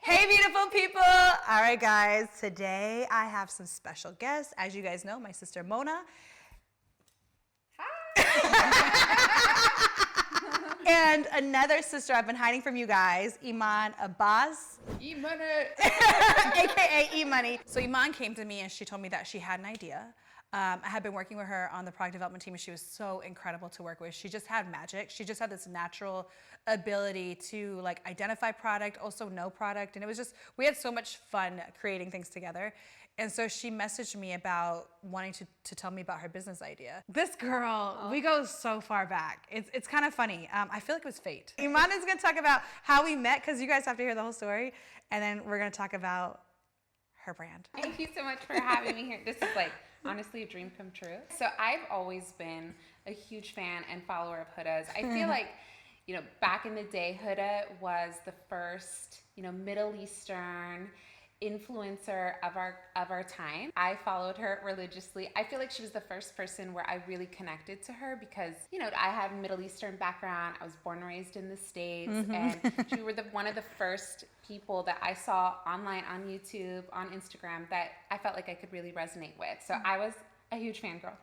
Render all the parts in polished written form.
Hey, beautiful people. All right, guys. Today I have some special guests. As you guys know, my sister Mona. Hi. And another sister I've been hiding from you guys, Emaan Abbass. E-money. AKA E-Money. So Emaan came to me and she told me that she had an idea. I had been working with her on the product development team and she was so incredible to work with. She just had magic. She just had this natural ability to like identify product, also know product. And it was just, we had so much fun creating things together. And so she messaged me about wanting to tell me about her business idea. This girl, we go so far back. It's kind of funny. I feel like it was fate. Emaan is gonna talk about how we met because you guys have to hear the whole story. And then we're gonna talk about her brand. Thank you so much for having me here. This is like honestly a dream come true. So I've always been a huge fan and follower of Huda's. I feel like, you know, back in the day, Huda was the first, you know, Middle Eastern influencer of our time. I followed her religiously. I feel like she was the first person where I really connected to her because, you know, I have a Middle Eastern background. I was born and raised in the States, and she were one of the first people that I saw online on YouTube, on Instagram that I felt like I could really resonate with. So I was a huge fangirl.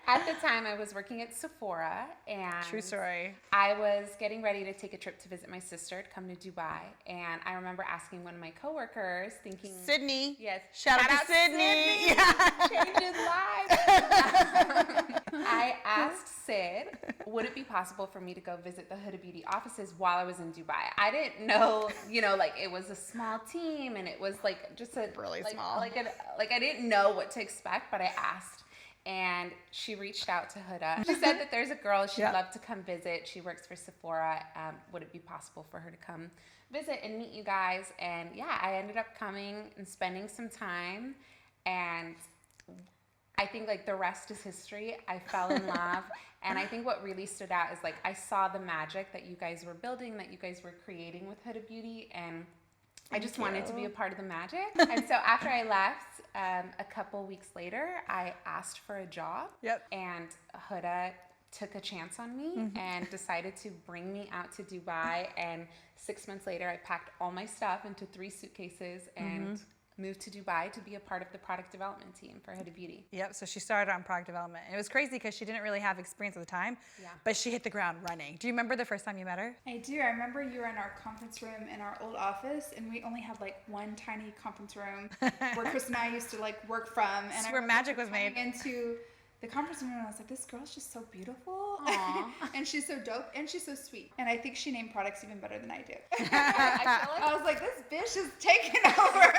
At the time, I was working at Sephora, and True story. I was getting ready to take a trip to visit my sister to come to Dubai, and I remember asking one of my coworkers, thinking, Sydney. Yes. Shout out to Sydney. Yeah. Changes lives. I asked Sid, would it be possible for me to go visit the Huda Beauty offices while I was in Dubai? I didn't know, you know, like it was a small team and it was like just a really like, small. Like I didn't know what to expect, but I asked. And she reached out to Huda. She said that there's a girl she'd love to come visit. She works for Sephora. Would it be possible for her to come visit and meet you guys? And yeah, I ended up coming and spending some time. And I think like the rest is history. I fell in love. And I think what really stood out is like I saw the magic that you guys were building, that you guys were creating with Huda Beauty. And I just wanted to be a part of the magic. And so after I left, a couple weeks later, I asked for a job. Yep. And Huda took a chance on me and decided to bring me out to Dubai. And 6 months later, I packed all my stuff into 3 suitcases and moved to Dubai to be a part of the product development team for Huda Beauty. Yep, so she started on product development. And it was crazy because she didn't really have experience at the time, but she hit the ground running. Do you remember the first time you met her? I do. I remember you were in our conference room in our old office, and we only had like one tiny conference room where Chris and I used to like work from. And It's where magic was made. Into the conference room, and I was like, this girl's just so beautiful. And she's so dope, and she's so sweet. And I think she named products even better than I do. I was like, this bitch is taking over.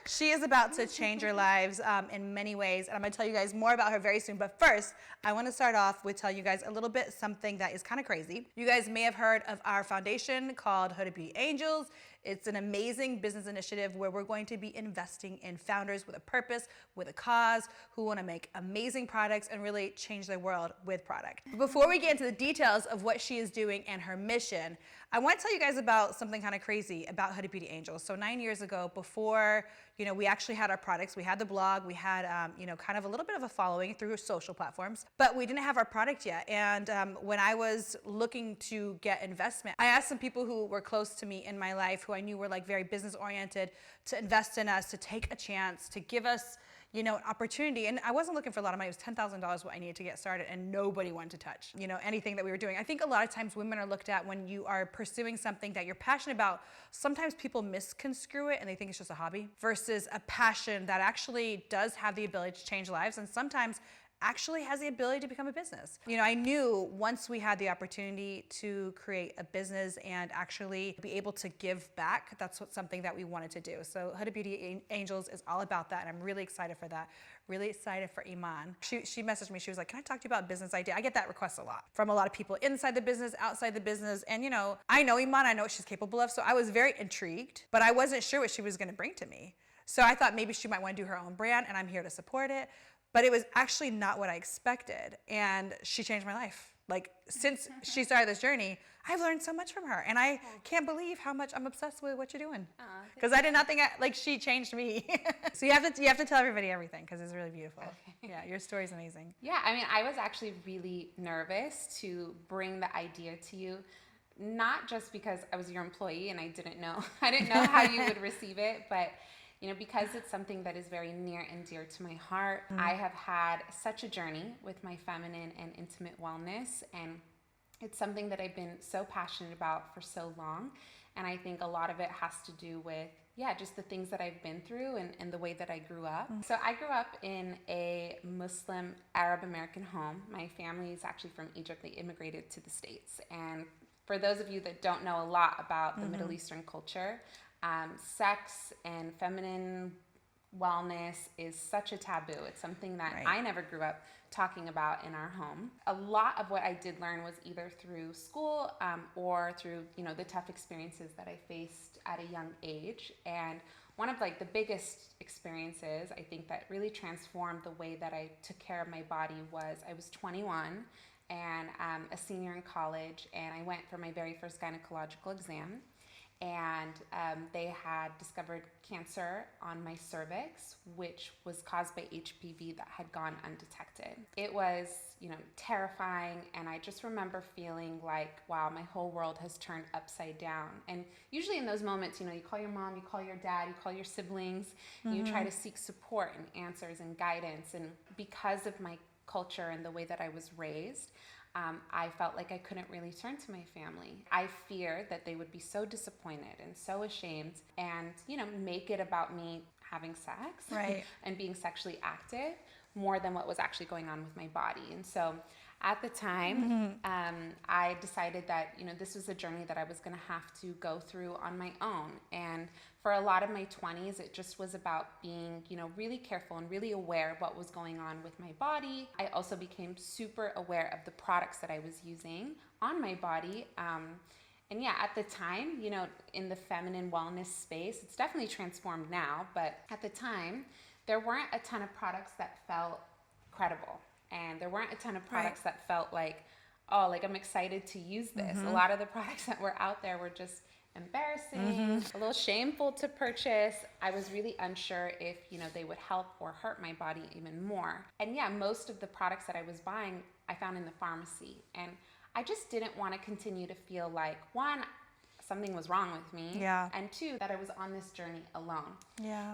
She is about to change your lives in many ways, and I'm going to tell you guys more about her very soon. But first, I want to start off with telling you guys a little bit something that is kind of crazy. You guys may have heard of our foundation called Huda Beauty Angels. It's an amazing business initiative where we're going to be investing in founders with a purpose, with a cause, who want to make amazing products and really change the world with product. But before we get into the details of what she is doing and her mission, I want to tell you guys about something kind of crazy about Huda Beauty Angels. So 9 years ago, before we actually had our products, we had the blog, we had kind of a little bit of a following through social platforms, but we didn't have our product yet. And when I was looking to get investment, I asked some people who were close to me in my life, who I knew were like very business oriented, to invest in us, to take a chance, to give us an opportunity. And I wasn't looking for a lot of money. It was $10,000 what I needed to get started, and nobody wanted to touch, anything that we were doing. I think a lot of times women are looked at when you are pursuing something that you're passionate about. Sometimes people misconstrue it and they think it's just a hobby versus a passion that actually does have the ability to change lives, and sometimes actually has the ability to become a business. I knew once we had the opportunity to create a business and actually be able to give back, that's something that we wanted to do. So Huda Beauty Angels is all about that, and I'm really excited for that. Really excited for Emaan. She messaged me, she was like, can I talk to you about a business idea? I get that request a lot from a lot of people inside the business, outside the business, and I know Emaan, I know what she's capable of, so I was very intrigued, but I wasn't sure what she was gonna bring to me. So I thought maybe she might wanna do her own brand, and I'm here to support it. But it was actually not what I expected, and she changed my life. Like, since she started this journey, I've learned so much from her, and I can't believe how much I'm obsessed with what you're doing. Because I did not think she changed me. So you have to tell everybody everything, because it's really beautiful. Okay. Yeah, your story's amazing. Yeah, I mean, I was actually really nervous to bring the idea to you not just because I was your employee and I didn't know how you would receive it, but because it's something that is very near and dear to my heart. I have had such a journey with my feminine and intimate wellness, and it's something that I've been so passionate about for so long. And I think a lot of it has to do with, just the things that I've been through and the way that I grew up. So I grew up in a Muslim Arab American home. My family is actually from Egypt. They immigrated to the States. And for those of you that don't know a lot about the Middle Eastern culture, sex and feminine wellness is such a taboo. It's something that I never grew up talking about in our home. A lot of what I did learn was either through school or through the tough experiences that I faced at a young age. And one of the biggest experiences I think that really transformed the way that I took care of my body was I was 21 and a senior in college, and I went for my very first gynecological exam. And they had discovered cancer on my cervix, which was caused by HPV that had gone undetected. It was, terrifying, and I just remember feeling like, wow, my whole world has turned upside down. And usually in those moments, you call your mom, you call your dad, you call your siblings, you try to seek support and answers and guidance. And because of my culture and the way that I was raised, I felt like I couldn't really turn to my family. I feared that they would be so disappointed and so ashamed and, make it about me having sex and being sexually active more than what was actually going on with my body. And so at the time, I decided that, this was a journey that I was going to have to go through on my own. And for a lot of my 20s, it just was about being, really careful and really aware of what was going on with my body. I also became super aware of the products that I was using on my body. And at the time, in the feminine wellness space, it's definitely transformed now, but at the time, there weren't a ton of products that felt credible. And there weren't a ton of products that felt like, oh, I'm excited to use this. A lot of the products that were out there were just embarrassing, a little shameful to purchase. I was really unsure if, they would help or hurt my body even more. And most of the products that I was buying, I found in the pharmacy. And I just didn't want to continue to feel like, one, something was wrong with me. And two, that I was on this journey alone.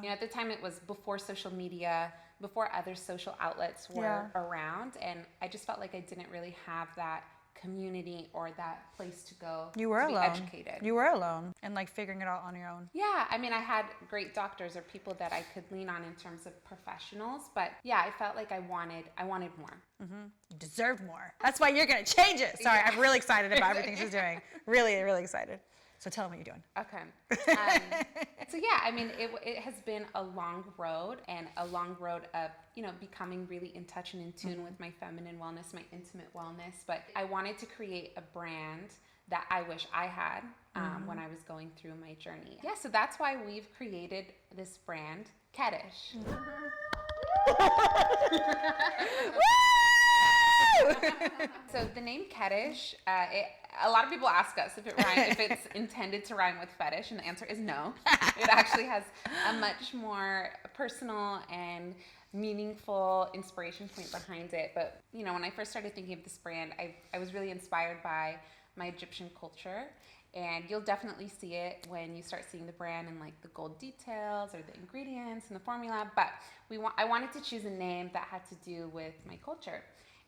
At the time it was before social media, before other social outlets were around. And I just felt like I didn't really have that community or that place to go to be educated. You were alone and figuring it out on your own. I mean, I had great doctors or people that I could lean on in terms of professionals, but I felt like I wanted more. You deserved more. That's why you're going to change it. Sorry, I'm really excited about everything she's doing. Really, really excited. So tell them what you're doing. Okay. So I mean, it has been a long road, and a long road of, becoming really in touch and in tune with my feminine wellness, my intimate wellness. But I wanted to create a brand that I wish I had when I was going through my journey. So that's why we've created this brand, KETISH. So the name KETISH, a lot of people ask us if it's intended to rhyme with fetish, and the answer is no. It actually has a much more personal and meaningful inspiration point behind it. But when I first started thinking of this brand, I was really inspired by my Egyptian culture. And you'll definitely see it when you start seeing the brand and the gold details or the ingredients and the formula. But I wanted to choose a name that had to do with my culture.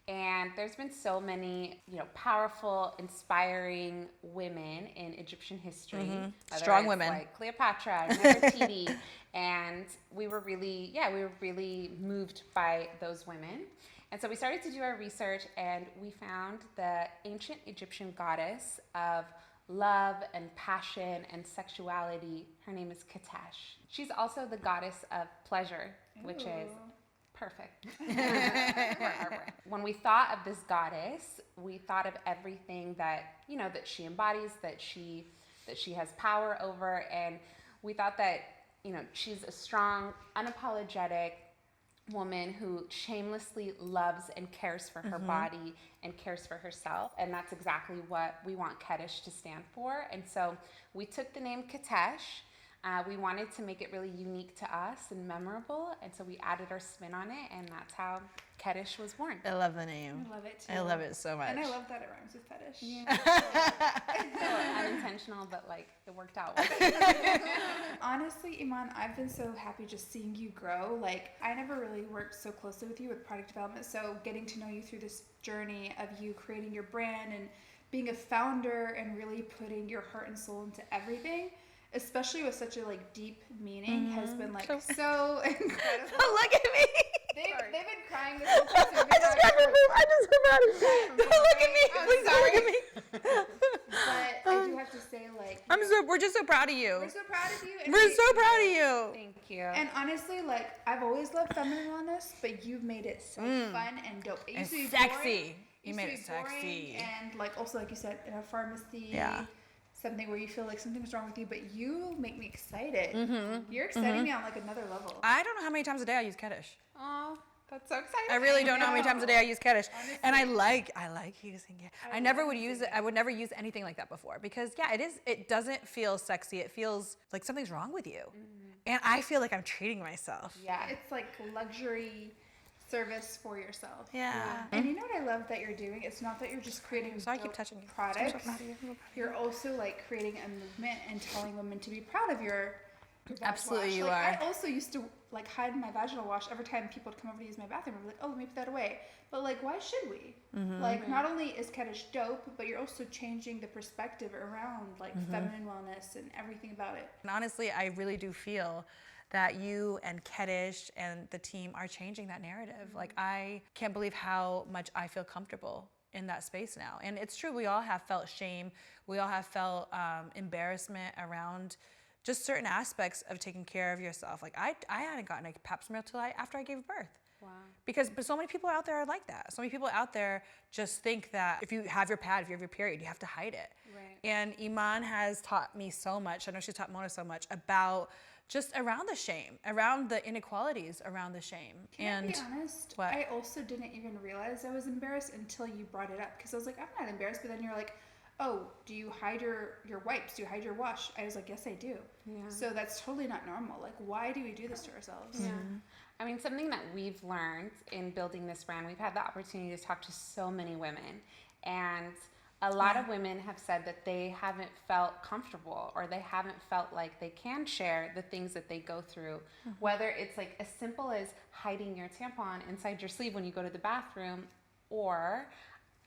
And there's been so many, powerful, inspiring women in Egyptian history. Strong women. Like Cleopatra, Nefertiti. And we were really moved by those women. And so we started to do our research, and we found the ancient Egyptian goddess of love and passion and sexuality. Her name is KETISH. She's also the goddess of pleasure, which is perfect. When we thought of this goddess, we thought of everything that, that she embodies, that she has power over. And we thought that, she's a strong, unapologetic woman who shamelessly loves and cares for her body and cares for herself. And that's exactly what we want KETISH to stand for. And so we took the name KETISH, We wanted to make it really unique to us and memorable, and so we added our spin on it, and that's how KETISH was born. I love the name. I love it too. I love it so much. And I love that it rhymes with fetish. Yeah. So unintentional, but like it worked out. Honestly, Emaan, I've been so happy just seeing you grow. Like, I never really worked so closely with you with product development, so getting to know you through this journey of you creating your brand and being a founder and really putting your heart and soul into everything, especially with such a like deep meaning, has been like so incredible. Look at me. They've been crying this whole time. So I just grabbed my boob. I just grabbed it. Don't look at me. Please don't look at me. But I do have to say, like, We're just so proud of you. we're so proud of you. And We're so proud of you. Thank you. And honestly, like, I've always loved feminine wellness, but you've made it so fun and dope. It used to be sexy. boring. You Used made to it be boring, sexy. And like also, like you said, in a pharmacy. Yeah. Something where you feel like something's wrong with you, but you make me excited. You're exciting me on like another level. I don't know how many times a day I use KETISH. Oh, that's so exciting. I really don't know how many times a day I use KETISH. Honestly. And I like using it. I never love would use it. I would never use anything like that before because it doesn't feel sexy. It feels like something's wrong with you. And I feel like I'm treating myself. Yeah. It's like luxury service for yourself. Yeah. And you know what I love that you're doing? It's not that you're just creating So I keep dope touching you. products. I'm so proud of you. You're also like creating a movement and telling women to be proud of your vag Absolutely wash. you Like, are. I also used to like hide my vaginal wash every time people would come over to use my bathroom. I'd be like, oh, let me put that away. But like, why should we? Like, not only is KETISH dope, but you're also changing the perspective around like feminine wellness and everything about it. And honestly, I really do feel that you and KETISH and the team are changing that narrative. Like, I can't believe how much I feel comfortable in that space now. And it's true, we all have felt shame. We all have felt embarrassment around just certain aspects of taking care of yourself. Like, I hadn't gotten a pap smear till after I gave birth. Wow. But so many people out there are like that. So many people out there just think that if you have your pad, if you have your period, you have to hide it. Right. And Emaan has taught me so much. I know she's taught Mona so much about just around the shame, around the inequalities around the shame. Can I be honest? What? I also didn't even realize I was embarrassed until you brought it up. Because I was like, I'm not embarrassed. But then you're like, oh, do you hide your wipes? Do you hide your wash? I was like, yes, I do. Yeah. So that's totally not normal. Like, why do we do this to ourselves? Yeah. I mean, something that we've learned in building this brand, we've had the opportunity to talk to so many women. And a lot of women have said that they haven't felt comfortable or they haven't felt like they can share the things that they go through, whether it's like as simple as hiding your tampon inside your sleeve when you go to the bathroom, or,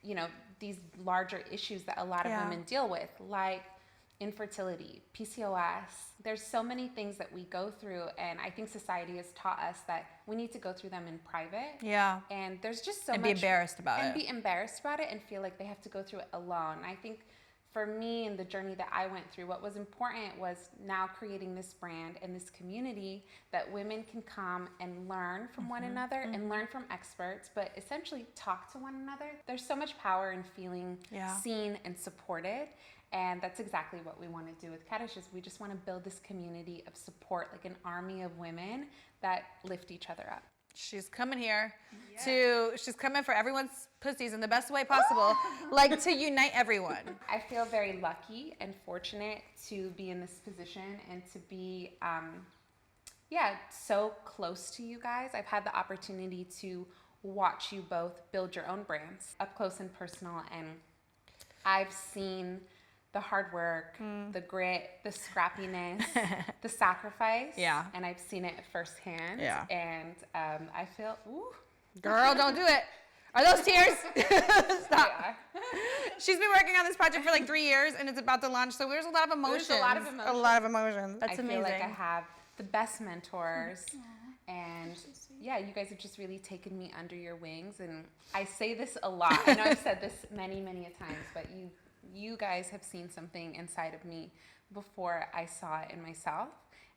you know, these larger issues that a lot of women deal with, like infertility, PCOS. There's so many things that we go through, and I think society has taught us that we need to go through them in private. Yeah. And there's just so And much. be embarrassed about and it. be embarrassed about it and feel like they have to go through it alone. I think for me and the journey that I went through, what was important was now creating this brand and this community that women can come and learn from one another and learn from experts, but essentially talk to one another. There's so much power in feeling seen and supported. And that's exactly what we want to do with KETISH, is we just want to build this community of support, like an army of women that lift each other up. She's coming here she's coming for everyone's pussies in the best way possible, like to unite everyone. I feel very lucky and fortunate to be in this position and to be, so close to you guys. I've had the opportunity to watch you both build your own brands up close and personal, and I've seen the hard work, the grit, the scrappiness, the sacrifice. Yeah. And I've seen it firsthand. Yeah. And I feel, ooh. Girl, don't do it. Are those tears? Stop. Yeah. She's been working on this project for like 3 years and it's about to launch, so there's a lot of emotions. There's a lot of emotions. A lot of emotions. That's I amazing. feel like I have the best mentors. And yeah, you guys have just really taken me under your wings. And I say this a lot. I know I've said this many, many a times, but you guys have seen something inside of me before I saw it in myself.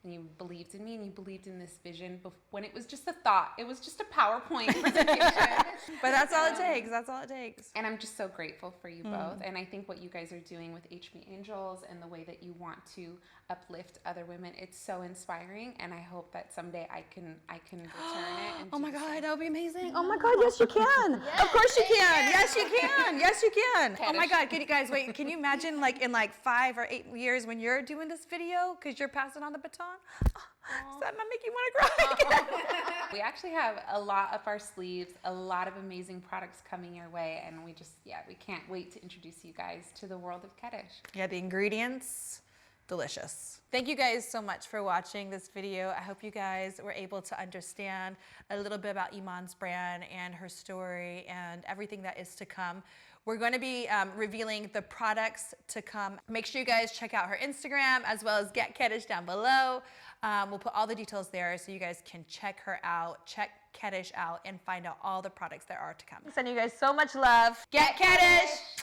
And you believed in me, and you believed in this vision when it was just a thought. It was just a PowerPoint presentation. But that's all it takes. That's all it takes. And I'm just so grateful for you both. And I think what you guys are doing with HB Angels and the way that you want to uplift other women, it's so inspiring. And I hope that someday I can return it. And Oh do my the God, same. that would be amazing. Oh my God, yes you can. Of course you can. Yes you can. Yes you can. Oh my God, can you guys wait? Can you imagine like in like 5 or 8 years when you're doing this video because you're passing on the baton? Does that not make you want to cry? We actually have a lot up our sleeves, a lot of amazing products coming your way, and we can't wait to introduce you guys to the world of KETISH. Yeah, the ingredients, delicious. Thank you guys so much for watching this video. I hope you guys were able to understand a little bit about Emaan's brand and her story and everything that is to come. We're going to be revealing the products to come. Make sure you guys check out her Instagram as well as Get KETISH down below. We'll put all the details there so you guys can check her out, check KETISH out, and find out all the products that are to come. Sending you guys so much love. Get KETISH!